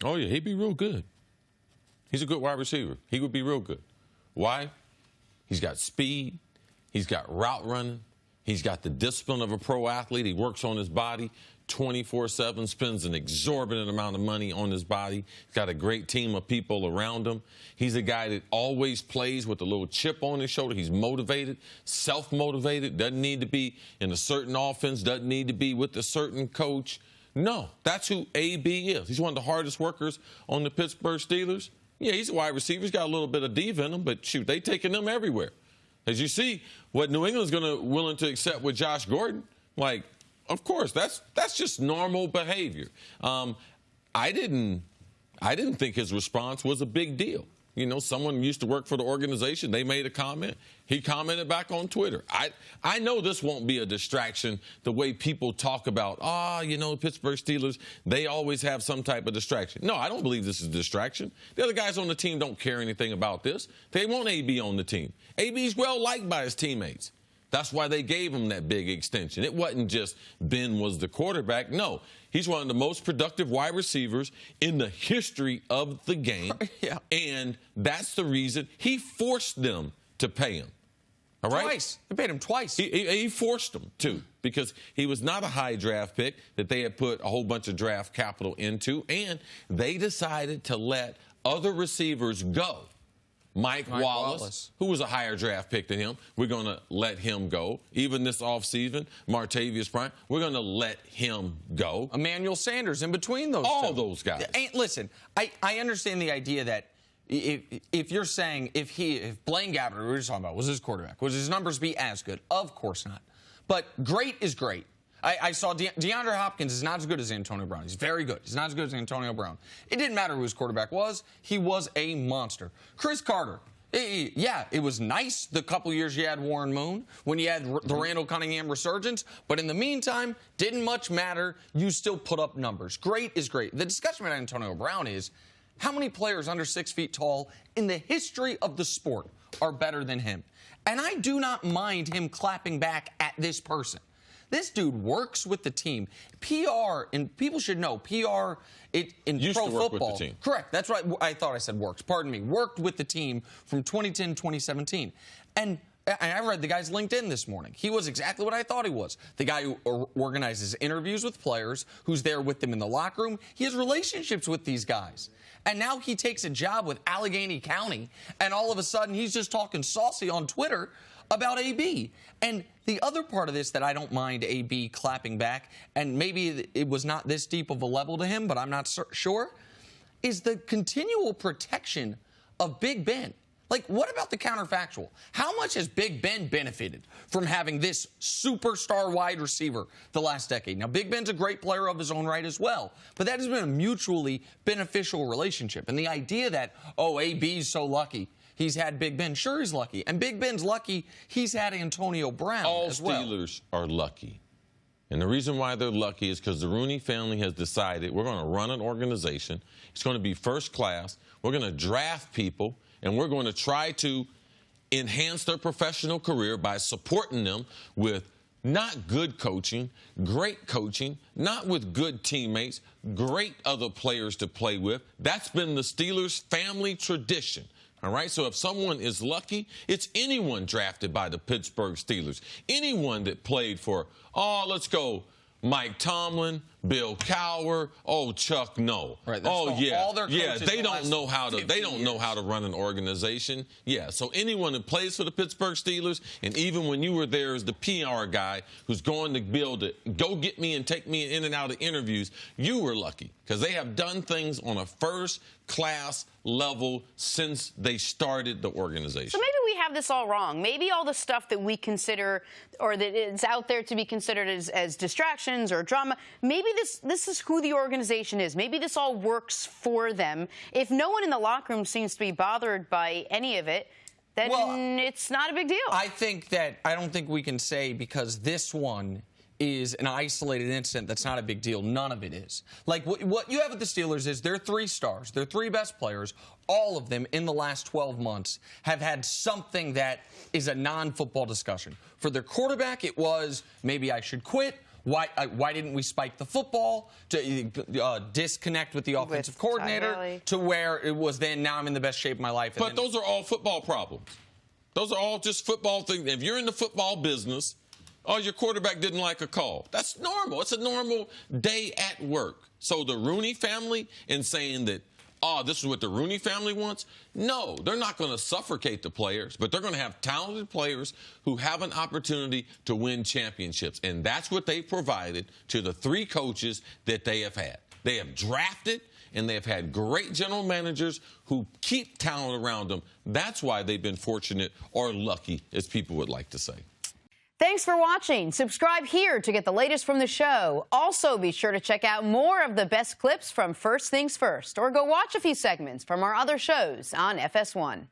Oh, yeah, he'd be real good. He's a good wide receiver. He would be real good. Why? He's got speed. He's got route running. He's got the discipline of a pro athlete. He works on his body 24/7, spends an exorbitant amount of money on his body. He's got a great team of people around him. He's a guy that always plays with a little chip on his shoulder. He's motivated, self-motivated, doesn't need to be in a certain offense, doesn't need to be with a certain coach. No, that's who AB is. He's one of the hardest workers on the Pittsburgh Steelers. Yeah, he's a wide receiver. He's got a little bit of diva in him, but shoot, they taking them everywhere. As you see, what New England's willing to accept with Josh Gordon, like, of course, that's just normal behavior. I didn't think his response was a big deal. You know, someone used to work for the organization. They made a comment. He commented back on Twitter. I know this won't be a distraction the way people talk about, you know, Pittsburgh Steelers, they always have some type of distraction. No, I don't believe this is a distraction. The other guys on the team don't care anything about this. They want AB on the team. AB's well-liked by his teammates. That's why they gave him that big extension. It wasn't just Ben was the quarterback. No, he's one of the most productive wide receivers in the history of the game. Yeah. And that's the reason he forced them to pay him. All right? Twice. They paid him twice. He forced them to, because he was not a high draft pick that they had put a whole bunch of draft capital into, and they decided to let other receivers go. Mike Wallace, who was a higher draft pick than him, we're going to let him go. Even this offseason, Martavius Bryant, we're going to let him go. Emmanuel Sanders in between those All two. those guys. Listen, I understand the idea that if you're saying if Blaine Gabbert, we were just talking about, was his quarterback, would his numbers be as good? Of course not. But great is great. I saw DeAndre Hopkins is not as good as Antonio Brown. He's very good. He's not as good as Antonio Brown. It didn't matter who his quarterback was. He was a monster. Cris Carter. Yeah, it was nice the couple years you had Warren Moon, when you had the Randall Cunningham resurgence, but in the meantime, didn't much matter. You still put up numbers. Great is great. The discussion about Antonio Brown is, how many players under 6 feet tall in the history of the sport are better than him? And I do not mind him clapping back at this person. This dude works with the team. PR, and people should know, PR in used pro to work football. with the team. Correct. That's right. I thought I said works. Pardon me. Worked with the team from 2010 2017. And I read the guy's LinkedIn this morning. He was exactly what I thought he was. The guy who organizes interviews with players, who's there with them in the locker room. He has relationships with these guys. And now he takes a job with Allegheny County, and all of a sudden he's just talking saucy on Twitter about AB. And the other part of this that I don't mind AB clapping back, and maybe it was not this deep of a level to him, but I'm not sure, is the continual protection of Big Ben. Like, what about the counterfactual? How much has Big Ben benefited from having this superstar wide receiver the last decade? Now, Big Ben's a great player of his own right as well, but that has been a mutually beneficial relationship. And the idea that, AB's so lucky he's had Big Ben, sure he's lucky. And Big Ben's lucky he's had Antonio Brown as well. All Steelers are lucky. And the reason why they're lucky is because the Rooney family has decided we're going to run an organization. It's going to be first class. We're going to draft people, and we're going to try to enhance their professional career by supporting them with not good coaching, great coaching, not with good teammates, great other players to play with. That's been the Steelers' family tradition. All right, so if someone is lucky, it's anyone drafted by the Pittsburgh Steelers. Anyone that played for, let's go, Mike Tomlin, Bill Cowher, Chuck Noll. Right, all their coaches they don't know how to run an organization. Yeah, so anyone that plays for the Pittsburgh Steelers, and even when you were there as the PR guy who's going to be able to go get me and take me in and out of interviews, you were lucky because they have done things on a first-class level since they started the organization. So maybe we have this all wrong. Maybe all the stuff that we consider or that is out there to be considered as distractions or drama, maybe this is who the organization is. Maybe this all works for them. If no one in the locker room seems to be bothered by any of it, then it's not a big deal. I don't think we can say because this one is an isolated incident that's not a big deal. None of it is. Like, what you have with the Steelers is their three stars, their three best players, all of them in the last 12 months have had something that is a non-football discussion. For their quarterback, it was maybe I should quit, Why didn't we spike the football to disconnect with the offensive coordinator to where it was then, now I'm in the best shape of my life? But those are all football problems. Those are all just football things. If you're in the football business, oh, your quarterback didn't like a call. That's normal. It's a normal day at work. So the Rooney family, and saying that, oh, this is what the Rooney family wants? No, they're not going to suffocate the players, but they're going to have talented players who have an opportunity to win championships. And that's what they provided to the 3 coaches that they have had. They have drafted, and they have had great general managers who keep talent around them. That's why they've been fortunate, or lucky, as people would like to say. Thanks for watching. Subscribe here to get the latest from the show. Also, be sure to check out more of the best clips from First Things First, or go watch a few segments from our other shows on FS1.